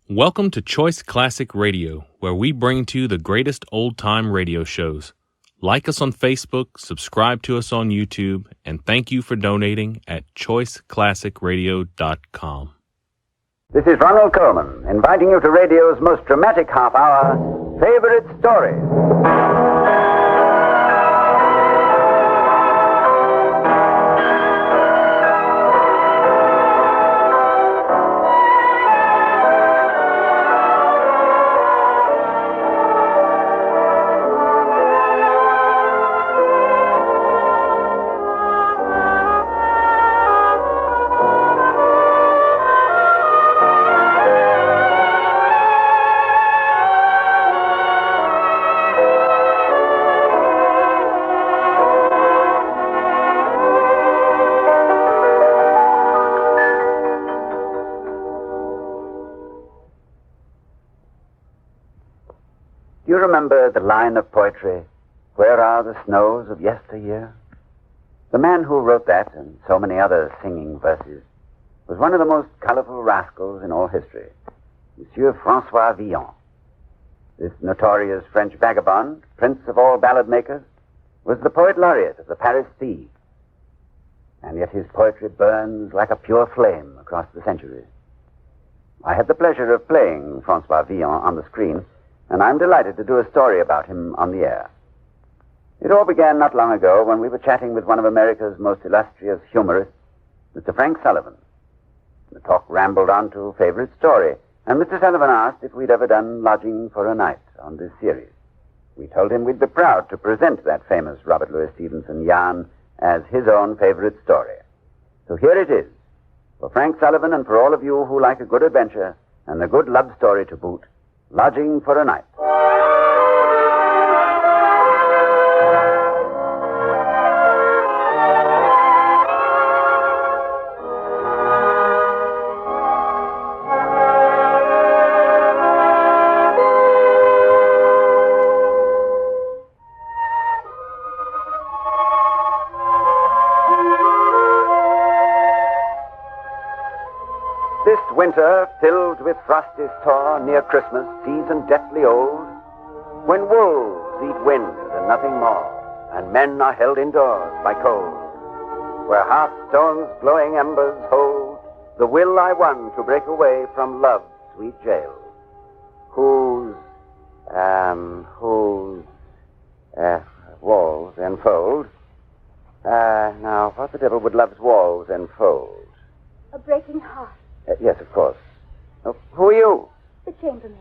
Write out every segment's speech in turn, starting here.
Welcome to Choice Classic Radio, where we bring to you the greatest old-time radio shows. Like us on Facebook, subscribe to us on YouTube, and thank you for donating at choiceclassicradio.com. This is Ronald Coleman, inviting you to radio's most dramatic half-hour, Favorite Stories. Do you remember the line of poetry, "Where are the snows of yesteryear"? The man who wrote that, and so many other singing verses, was one of the most colorful rascals in all history, Monsieur François Villon. This notorious French vagabond, prince of all ballad makers, was the poet laureate of the Paris thieves. And yet his poetry burns like a pure flame across the centuries. I had the pleasure of playing François Villon on the screen, and I'm delighted to do a story about him on the air. It all began not long ago when we were chatting with one of America's most illustrious humorists, Mr. Frank Sullivan. The talk rambled on to Favorite Story, and Mr. Sullivan asked if we'd ever done Lodging for a Night on this series. We told him we'd be proud to present that famous Robert Louis Stevenson yarn as his own favorite story. So here it is, for Frank Sullivan and for all of you who like a good adventure and a good love story to boot, Lodging for a Night. This winter, filled with frosty store near Christmas, season deathly old, when wolves eat wind and nothing more, and men are held indoors by cold, where hearthstones' glowing embers hold the will I won to break away from love's sweet jail, whose walls enfold. Now, what the devil would love's walls enfold? A breaking heart. Yes, of course. Oh, who are you? The chambermaid.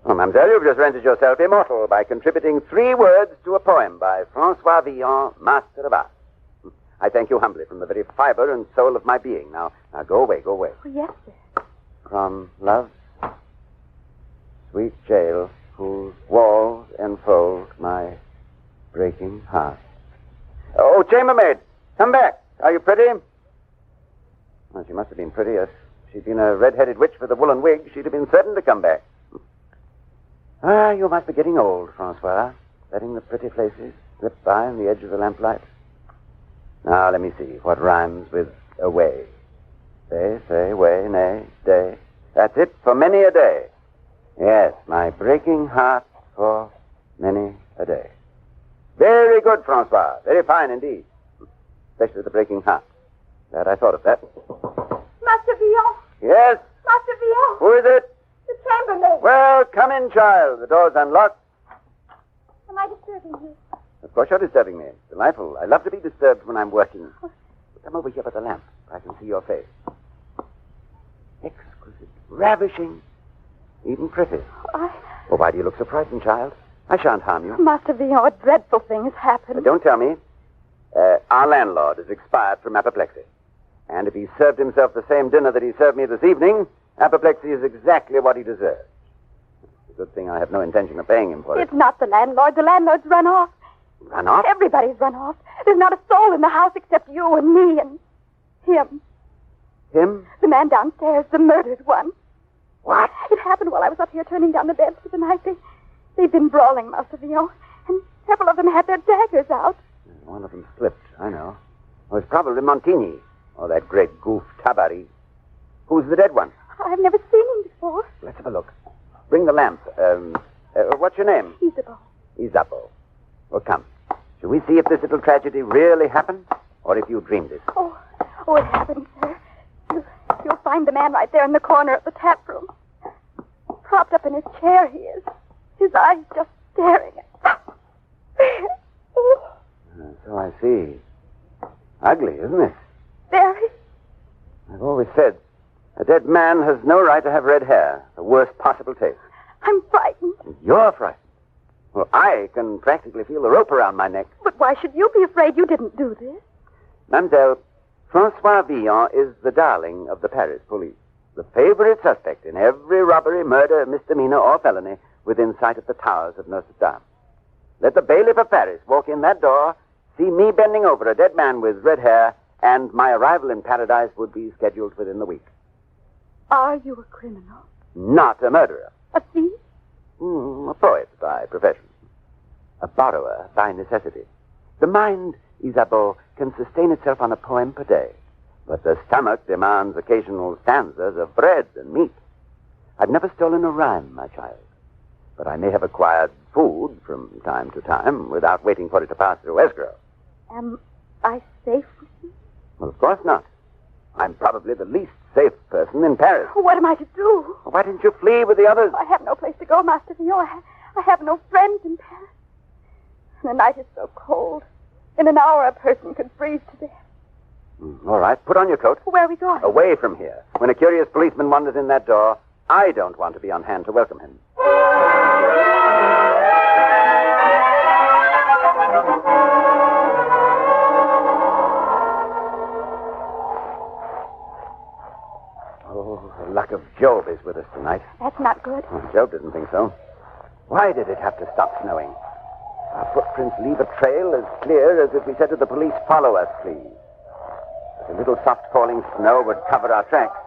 Oh, mademoiselle, you've just rendered yourself immortal by contributing 3 words to a poem by François Villon, Master of Arts. I thank you humbly from the very fiber and soul of my being. Now go away, go away. Oh, yes, sir. From love's sweet jail, whose walls enfold my breaking heart. Oh, chambermaid, come back. Are you pretty? Well, she must have been pretty. If she'd been a red-headed witch with a woolen wig, she'd have been certain to come back. You must be getting old, Francois, letting the pretty faces slip by on the edge of the lamplight. Now, let me see. What rhymes with away? Say, way, nay, day. That's it, for many a day. Yes, my breaking heart for many a day. Very good, Francois. Very fine indeed. Especially the breaking heart. Glad I thought of that. Master Villon. Yes? Master Villon. Who is it? The chambermaid. Well, come in, child. The door's unlocked. Am I disturbing you? Of course you're disturbing me. It's delightful. I love to be disturbed when I'm working. Come over here by the lamp. I can see your face. Exquisite. Ravishing. Even pretty. Oh, why do you look so frightened, child? I shan't harm you. Master Villon, a dreadful thing has happened. Don't tell me. Our landlord has expired from apoplexy. And if he served himself the same dinner that he served me this evening, apoplexy is exactly what he deserves. It's a good thing I have no intention of paying him for it. It's not the landlord. The landlord's run off. Run off? Everybody's run off. There's not a soul in the house except you and me and him. Him? The man downstairs, the murdered one. What? It happened while I was up here turning down the beds for the night. They've been brawling, Master Villon, and several of them had their daggers out. One of them slipped, I know. It was probably Montigny, or that great goof Tabary. Who's the dead one? I've never seen him before. Let's have a look. lamp. What's your name? Isabel. Isabeau. Well, come. Shall we see if this little tragedy really happened, or if you dreamed it? Oh, it happened, sir. You'll find the man right there in the corner of the tap room. Propped up in his chair, he is. His eyes just staring at... So I see. Ugly, isn't it? Very. I've always said, a dead man has no right to have red hair. The worst possible taste. I'm frightened. And you're frightened. Well, I can practically feel the rope around my neck. But why should you be afraid? You didn't do this. Mademoiselle, Francois Villon is the darling of the Paris police. The favorite suspect in every robbery, murder, misdemeanor, or felony within sight of the towers of Notre Dame. Let the bailiff of Paris walk in that door, see me bending over a dead man with red hair, and my arrival in paradise would be scheduled within the week. Are you a criminal? Not a murderer. A thief? A poet by profession. A borrower by necessity. The mind, Isabeau, can sustain itself on a poem per day. But the stomach demands occasional stanzas of bread and meat. I've never stolen a rhyme, my child. But I may have acquired food from time to time without waiting for it to pass through escrow. Am I safe with you? Well, of course not. I'm probably the least safe person in Paris. What am I to do? Why didn't you flee with the others? I have no place to go, Master Villon. I have no friends in Paris. And the night is so cold. In an hour, a person could freeze to death. All right, put on your coat. Where are we going? Away from here. When a curious policeman wanders in that door, I don't want to be on hand to welcome him. Oh, the luck of Job is with us tonight. That's not good. Well, Job didn't think so. Why did it have to stop snowing? Our footprints leave a trail as clear as if we said to the police, follow us, please. But a little soft falling snow would cover our tracks.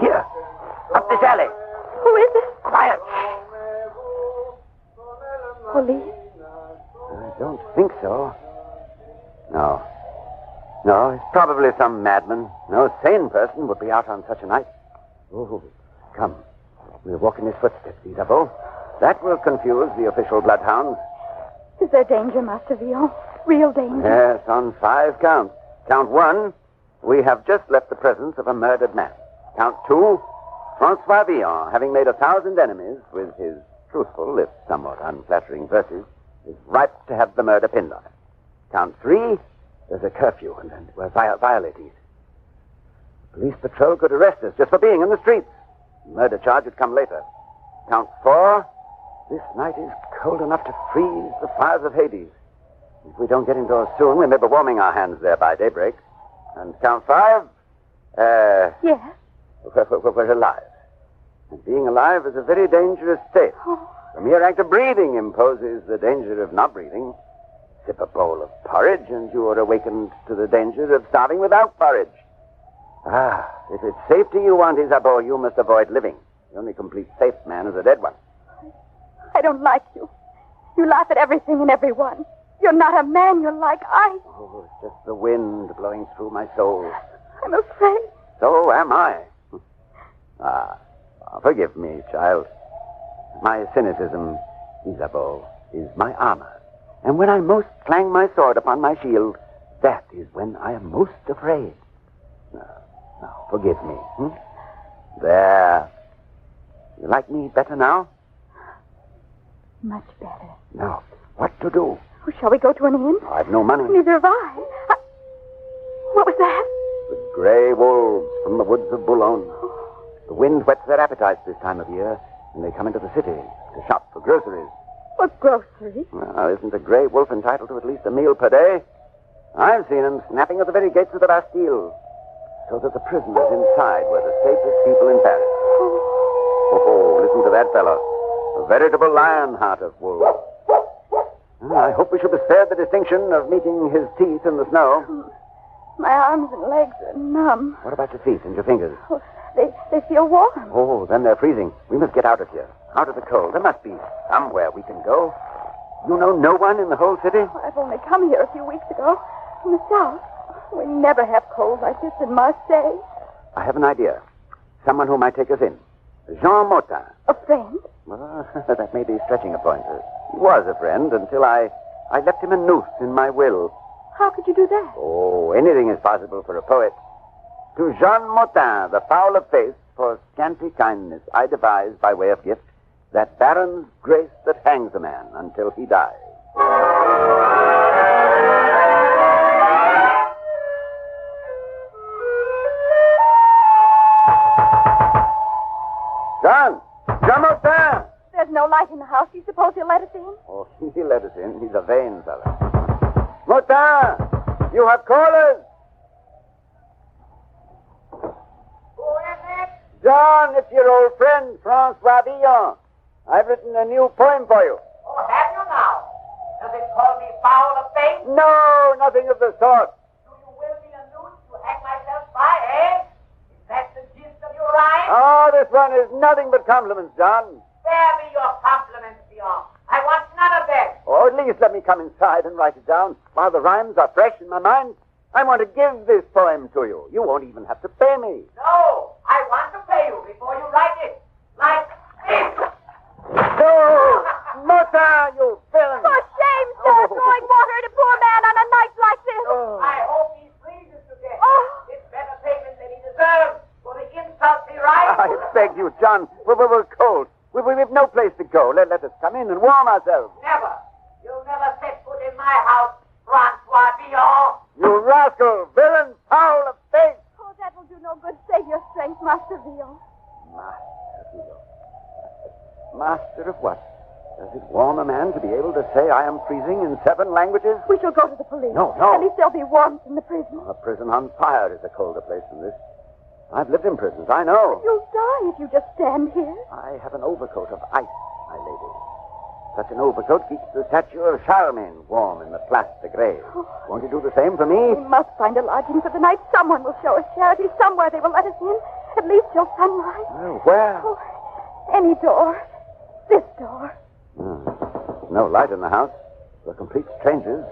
Here, up this alley. Who is it? Quiet. Police? I don't think so. No, it's probably some madman. No sane person would be out on such a night. Oh, come. We'll walk in his footsteps, Isabeau. That will confuse the official bloodhounds. Is there danger, Master Villon? Real danger? Yes, on 5 counts. Count 1, we have just left the presence of a murdered man. Count 2, Francois Villon, having made 1,000 enemies with his truthful, if somewhat unflattering verses, is ripe to have the murder pinned on him. Count 3, there's a curfew, and we're violating it. The police patrol could arrest us just for being in the streets. The murder charge would come later. Count 4, this night is cold enough to freeze the fires of Hades. If we don't get indoors soon, we may be warming our hands there by daybreak. And count 5, Yes. we're alive. And being alive is a very dangerous state. Oh. The mere act of breathing imposes the danger of not breathing. Sip a bowl of porridge, and you are awakened to the danger of starving without porridge. If it's safety you want, Isabeau, you must avoid living. The only complete safe man is a dead one. I don't like you. You laugh at everything and everyone. You're not a man. You're like ice. Oh, it's just the wind blowing through my soul. I'm afraid. So am I. Forgive me, child. My cynicism, Isabeau, is my armor. And when I most clang my sword upon my shield, that is when I am most afraid. Now, forgive me. There. You like me better now? Much better. Now, what to do? Oh, shall we go to an inn? I've no money. Neither have I. What was that? The gray wolves from the woods of Boulogne. The wind whets their appetites this time of year, and they come into the city to shop for groceries. What groceries? Well, isn't a gray wolf entitled to at least a meal per day? I've seen him snapping at the very gates of the Bastille, so that the prisoners inside were the safest people in Paris. Oh, listen to that fellow. A veritable lion heart of wolves. I hope we shall be spared the distinction of meeting his teeth in the snow. My arms and legs are numb. What about your feet and your fingers? Oh, they feel warm. Oh, then they're freezing. We must get out of here. Out of the cold. There must be somewhere we can go. You know no one in the whole city? I've only come here a few weeks ago from the south. We never have cold like this in Marseille. I have an idea. Someone who might take us in. Jean Motin. A friend? Well, that may be stretching a point. He was a friend until I left him a noose in my will. How could you do that? Oh, anything is possible for a poet. To Jean Motin, the foul of face, for scanty kindness, I devise, by way of gift, that baron's grace that hangs a man until he dies. Jean Motin! There's no light in the house. Do you suppose he'll let us in? Oh, he let us in. He's a vain fellow. Motin! You have callers! Who is it? John, it's your old friend, Francois Villon. I've written a new poem for you. Oh, have you now? Does it call me foul of face? No, nothing of the sort. Do you will me a noose to hang myself by, eh? Is that the gist of your rhyme? Oh, this one is nothing but compliments, John. Spare me your compliments, Dion. I want none of them. Or at least let me come inside and write it down while the rhymes are fresh in my mind. I want to give this poem to you. You won't even have to pay me. No, I want to pay you before you write it. Like this. No! Motin, you villain! For shame, sir, Oh. throwing water at a poor man on a night like this. Oh. I hope he freezes to death. Oh. It's better payment than he deserves for the insult he writes. I beg you, John. We're cold. We've no place to go. Let us come in and warm ourselves. Never. You'll never set foot in my house, Francois Dion. You rascal, villain, foul of face! Oh, that will do no good. Save your strength, Master Villon. Master Villon. Master of what? Does it warm a man to be able to say I am freezing in 7 languages? We shall go to the police. No. At least there'll be warmth in the prison. A prison on fire is a colder place than this. I've lived in prisons, I know. You'll die if you just stand here. I have an overcoat of ice, my lady. Such an overcoat keeps the statue of Charlemagne warm in the Place de Grève. Won't you do the same for me? We must find a lodging for the night. Someone will show us charity. Somewhere they will let us in. At least till sunrise. Well, where? Oh, any door. This door. No light in the house. We're complete strangers.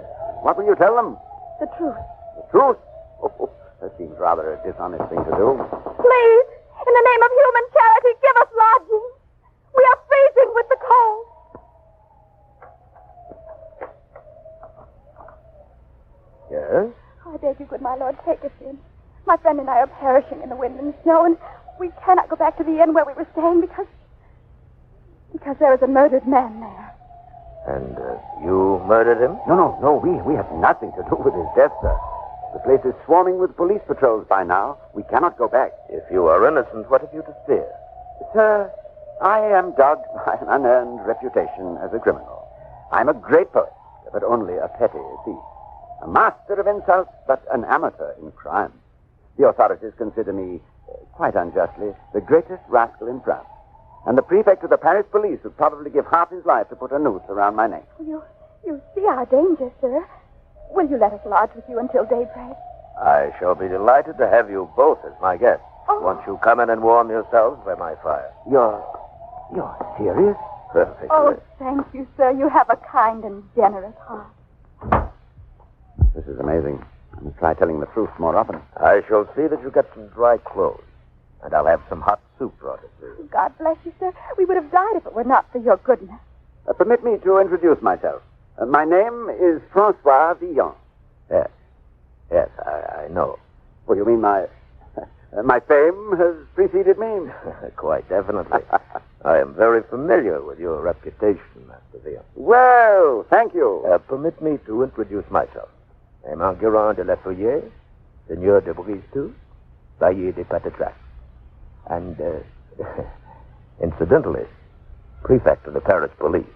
What will you tell them? The truth. The truth? Oh, that seems rather a dishonest thing to do. Please, in the name of human charity, give us lodging. We are freezing with the cold. Yes? I beg you, good my lord, take us in. My friend and I are perishing in the wind and snow, and we cannot go back to the inn where we were staying because there is a murdered man there. And you murdered him? No. We had nothing to do with his death, sir. The place is swarming with police patrols by now. We cannot go back. If you are innocent, what have you to fear? Sir, I am dogged by an unearned reputation as a criminal. I'm a great poet, but only a petty thief. A master of insults, but an amateur in crime. The authorities consider me, quite unjustly, the greatest rascal in France. And the prefect of the Paris police would probably give half his life to put a noose around my neck. You see our danger, sir. Will you let us lodge with you until daybreak? I shall be delighted to have you both as my guests. Oh. Won't you come in and warm yourselves by my fire? You're serious? Perfectly. Oh, thank you, sir. You have a kind and generous heart. This is amazing. I must try telling the truth more often. I shall see that you get some dry clothes. And I'll have some hot soup brought in for you. God bless you, sir. We would have died if it were not for your goodness. Permit me to introduce myself. My name is Francois Villon. Yes, I know. Well, you mean my fame has preceded me? Quite definitely. I am very familiar with your reputation, Master Villon. Well, thank you. Permit me to introduce myself. I'm Enguerrand de la Feuillée, Seigneur de Bristou, Bailly de Patatrac. And, incidentally, prefect of the Paris police.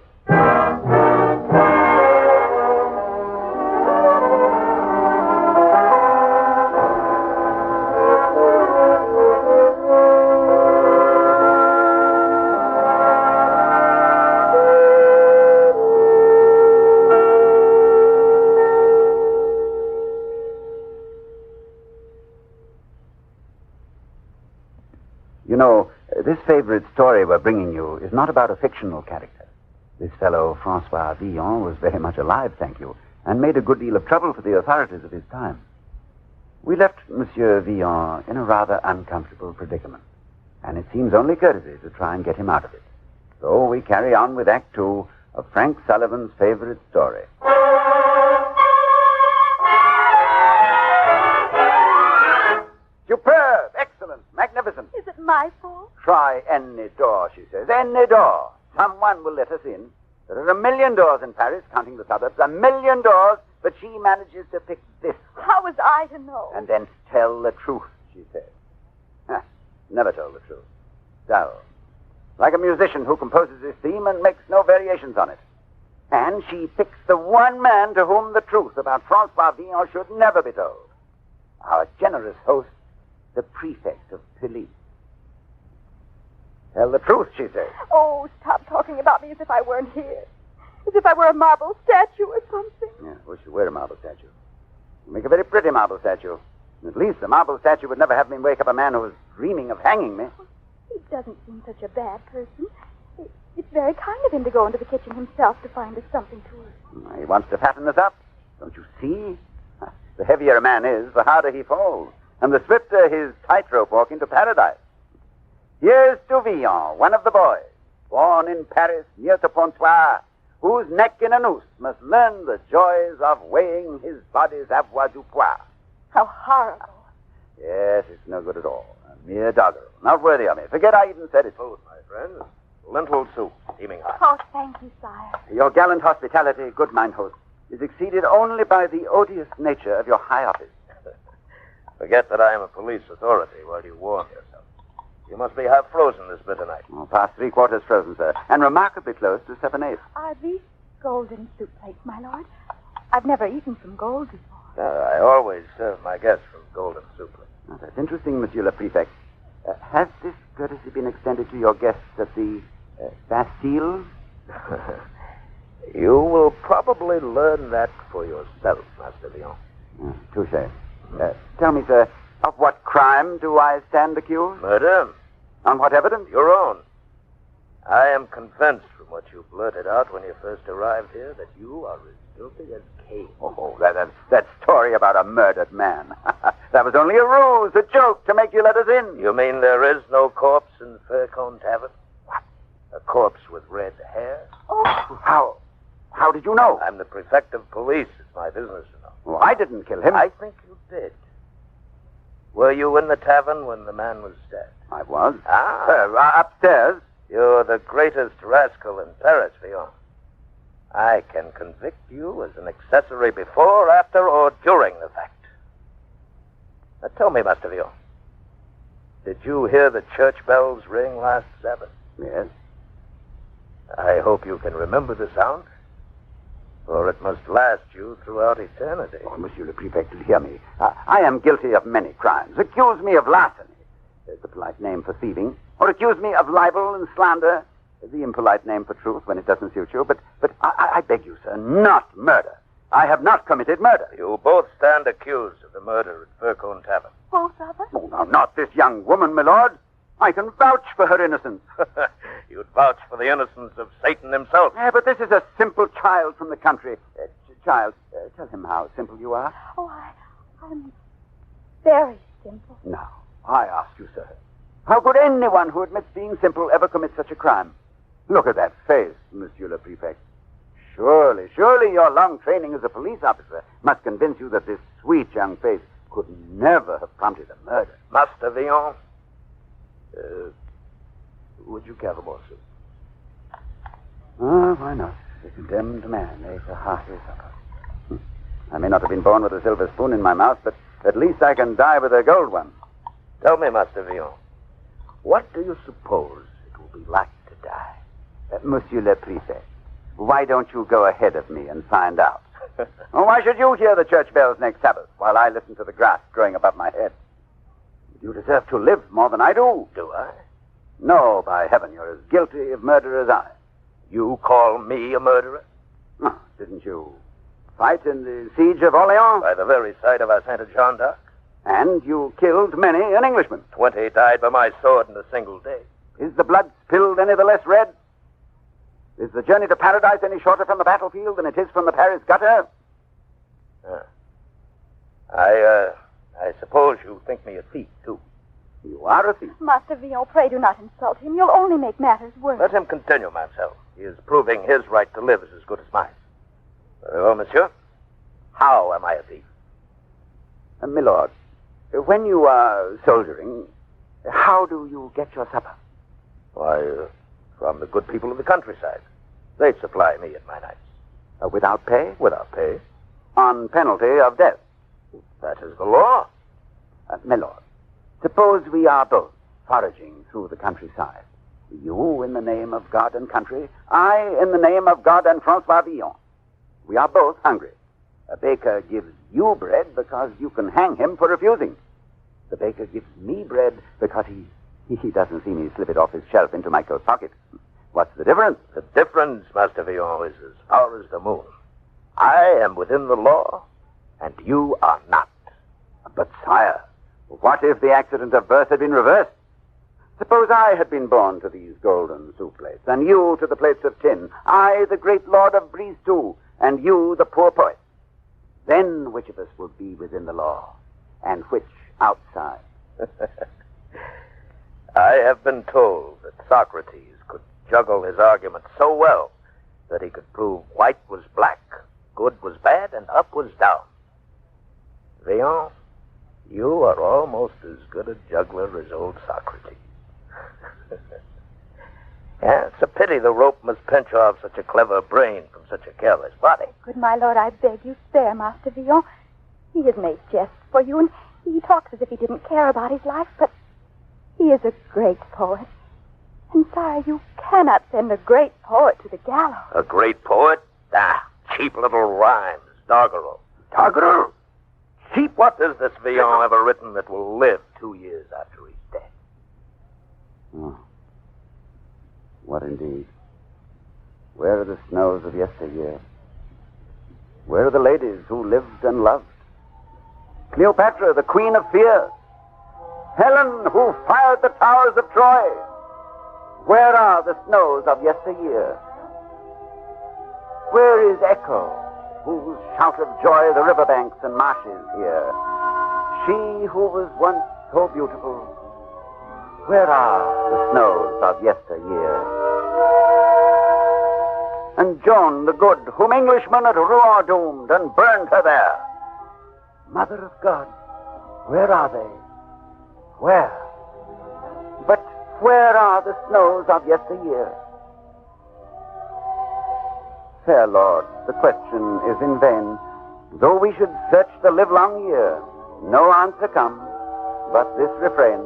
You know, this favorite story we're bringing you is not about a fictional character. This fellow, Francois Villon, was very much alive, thank you, and made a good deal of trouble for the authorities of his time. We left Monsieur Villon in a rather uncomfortable predicament. And it seems only courtesy to try and get him out of it. So we carry on with Act Two of Frank Sullivan's favorite story. Superb! Excellent! Magnificent! Is it my fault? Try any door, she says. Any door. Someone will let us in. There are 1 million doors in Paris, counting the suburbs. 1 million doors, but she manages to pick this one. How was I to know? And then tell the truth, she says. Never told the truth. Dull. Like a musician who composes his theme and makes no variations on it. And she picks the one man to whom the truth about Francois Villon should never be told. Our generous host, the prefect of police. Tell the truth, she says. Oh, stop talking about me as if I weren't here. As if I were a marble statue or something. Yeah, wish you were a marble statue. You make a very pretty marble statue. At least a marble statue would never have me wake up a man who was dreaming of hanging me. He doesn't seem such a bad person. It's very kind of him to go into the kitchen himself to find us something to eat. He wants to fatten us up. Don't you see? The heavier a man is, the harder he falls. And the swifter his tightrope walk into paradise. Here's to Villon, one of the boys, born in Paris near to Pontoise, whose neck in a noose must learn the joys of weighing his body's avoirdupois. How horrible. Yes, it's no good at all. A mere doggerel. Not worthy of me. Forget I even said it. Food, my friends. Lentil soup, steaming hot. Oh, thank you, sire. Your gallant hospitality, good mine host, is exceeded only by the odious nature of your high office. Forget that I am a police authority while you warm yourself. You must be half frozen this bitter night. Oh, past 3/4 frozen, sir, and remarkably close to 7/8. Are these golden soup plates, my lord? I've never eaten from gold before. I always serve my guests from golden soup plates. Now, that's interesting, Monsieur le Prefect. Has this courtesy been extended to your guests at the Bastille? You will probably learn that for yourself, Master Villon. Touché. Tell me, sir, of what crime do I stand accused? Murder? On what evidence? Your own. I am convinced from what you blurted out when you first arrived here that you are as guilty as Cain. Oh, that story about a murdered man. That was only a ruse, a joke to make you let us in. You mean there is no corpse in Faircombe Tavern? What? A corpse with red hair? Oh. How did you know? I'm the prefect of police. It's my business to know. Well, I didn't kill him. I think you did. Were you in the tavern when the man was stabbed? I was. Upstairs. You're the greatest rascal in Paris, Villon. I can convict you as an accessory before, after, or during the fact. Now tell me, Master Villon, did you hear the church bells ring last Sabbath? Yes. I hope you can remember the sound, or it must last you throughout eternity. Oh, Monsieur le Prefect, hear me. I am guilty of many crimes. Accuse me of larceny, the polite name for thieving, or accuse me of libel and slander, the impolite name for truth when it doesn't suit you. But I beg you, sir, not murder. I have not committed murder. You both stand accused of the murder at Faircombe Tavern. Both of us? Oh, now, not this young woman, my lord. I can vouch for her innocence. You'd vouch for the innocence of Satan himself. Yeah, but this is a simple child from the country. Child, tell him how simple you are. Oh, I'm very simple. Now, I ask you, sir, how could anyone who admits being simple ever commit such a crime? Look at that face, Monsieur le Prefect. Surely your long training as a police officer must convince you that this sweet young face could never have prompted a murder. Master Villon, would you care for more soup? Oh, why not? The condemned man ate a hearty supper. I may not have been born with a silver spoon in my mouth, but at least I can die with a gold one. Tell me, Master Villon, what do you suppose it will be like to die? Monsieur le Prefect, why don't you go ahead of me and find out? Oh, why should you hear the church bells next Sabbath while I listen to the grass growing above my head? You deserve to live more than I do. Do I? No, by heaven, you're as guilty of murder as I. You call me a murderer? Oh, didn't you fight in the siege of Orleans? By the very side of our Saint Jean d'Arc. And you killed many an Englishman. 20 died by my sword in a single day. Is the blood spilled any the less red? Is the journey to paradise any shorter from the battlefield than it is from the Paris gutter? I suppose you think me a thief, too. You are a thief. Master Villon, pray do not insult him. You'll only make matters worse. Let him continue, Mademoiselle. He is proving his right to live is as good as mine. Very well, monsieur. How am I a thief? Milord, when you are soldiering, how do you get your supper? Why, from the good people of the countryside. They supply me at my nights. Without pay? Without pay. On penalty of death. That is the law. Milord, suppose we are both foraging through the countryside. You in the name of God and country, I in the name of God and Francois Villon. We are both hungry. A baker gives you bread because you can hang him for refusing. The baker gives me bread because he doesn't see me slip it off his shelf into my coat pocket. What's the difference? The difference, Master Villon, is as far as the moon. I am within the law, and you are not. But, sire, what if the accident of birth had been reversed? Suppose I had been born to these golden soup plates, and you to the plates of tin. I, the great lord of Brise-Tout, and you, the poor poet. Then which of us will be within the law, and which outside? I have been told that Socrates could juggle his argument so well that he could prove white was black, good was bad, and up was down. Villon, you are almost as good a juggler as old Socrates. Yeah, it's a pity the rope must pinch off such a clever brain from such a careless body. Good my lord, I beg you spare Master Villon. He has made jests for you, and he talks as if he didn't care about his life, but he is a great poet. And, sire, you cannot send a great poet to the gallows. A great poet? Ah, cheap little rhymes, doggerel. Doggerel? Cheap? What has this Villon ever written that will live 2 years after he's dead? Oh. What indeed? Where are the snows of yesteryear? Where are the ladies who lived and loved? Cleopatra, the queen of fear. Helen, who fired the towers of Troy. Where are the snows of yesteryear? Where is Echo, whose shout of joy the riverbanks and marshes hear? She who was once so beautiful. Where are the snows of yesteryear? And Joan the Good, whom Englishmen at Rouen doomed and burned her there. Mother of God, where are they? Where? But where are the snows of yesteryear? Fair Lord, the question is in vain. Though we should search the livelong year, no answer comes but this refrain.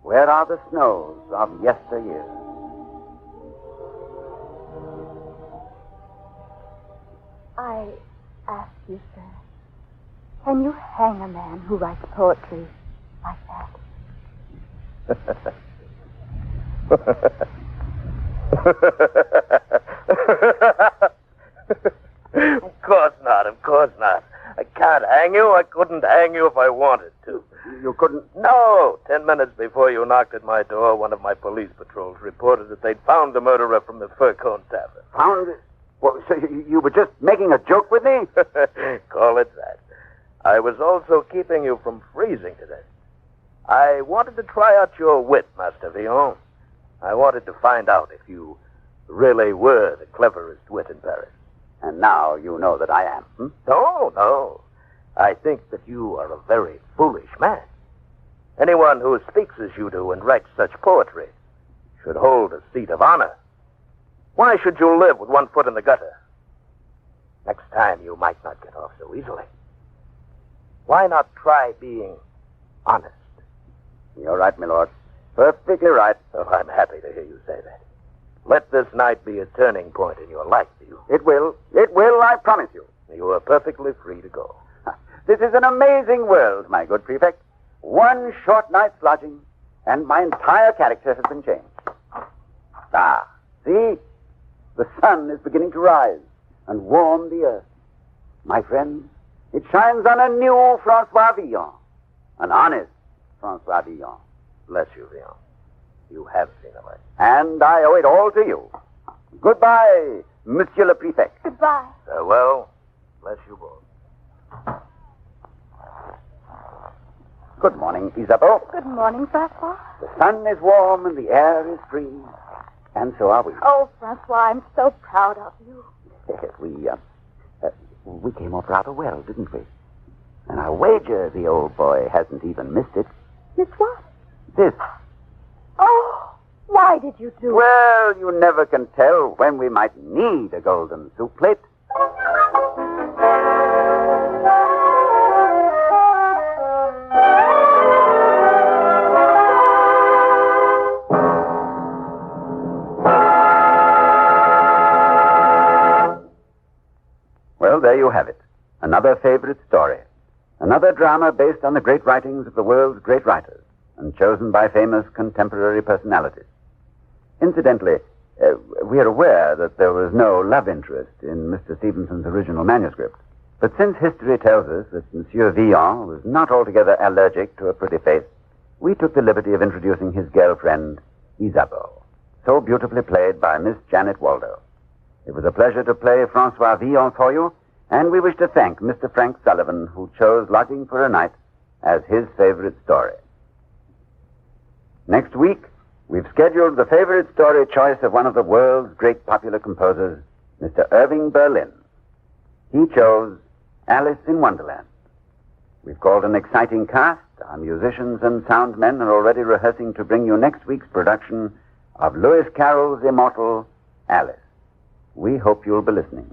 Where are the snows of yesteryear? I ask you, sir, can you hang a man who writes poetry like that? Of course not, of course not. I can't hang you. I couldn't hang you if I wanted to. You couldn't? No. 10 minutes before you knocked at my door, one of my police patrols reported that they'd found the murderer from the Fur Cone Tavern. Found it? Well, so you were just making a joke with me? Call it that. I was also keeping you from freezing to death. I wanted to try out your wit, Master Villon. I wanted to find out if you really were the cleverest wit in Paris. And now you know that I am. No, no. I think that you are a very foolish man. Anyone who speaks as you do and writes such poetry should hold a seat of honor. Why should you live with one foot in the gutter? Next time you might not get off so easily. Why not try being honest? You're right, my lord. Perfectly right. Oh, I'm happy to hear you say that. Let this night be a turning point in your life, you. It will. It will, I promise you. You are perfectly free to go. This is an amazing world, my good prefect. One short night's lodging, and my entire character has been changed. Ah, see? The sun is beginning to rise and warm the earth. My friends, it shines on a new Francois Villon, an honest Francois Villon. Bless you, Villon. You have seen a light. And I owe it all to you. Goodbye, Monsieur le Prefect. Goodbye. Farewell. Bless you both. Good morning, Isabeau. Good morning, Francois. The sun is warm and the air is free. And so are we. Oh, Francois, I'm so proud of you. We came off rather well, didn't we? And I wager the old boy hasn't even missed it. Miss what? This. Oh, why did you do it? Well, you never can tell when we might need a golden soup plate. Well, there you have it. Another favorite story. Another drama based on the great writings of the world's great writers and chosen by famous contemporary personalities. Incidentally, we are aware that there was no love interest in Mr. Stevenson's original manuscript. But since history tells us that Monsieur Villon was not altogether allergic to a pretty face, we took the liberty of introducing his girlfriend, Isabeau, so beautifully played by Miss Janet Waldo. It was a pleasure to play Francois Villon for you, and we wish to thank Mr. Frank Sullivan, who chose Lodging for a Night as his favorite story. Next week, we've scheduled the favorite story choice of one of the world's great popular composers, Mr. Irving Berlin. He chose Alice in Wonderland. We've called an exciting cast. Our musicians and sound men are already rehearsing to bring you next week's production of Lewis Carroll's immortal Alice. We hope you'll be listening.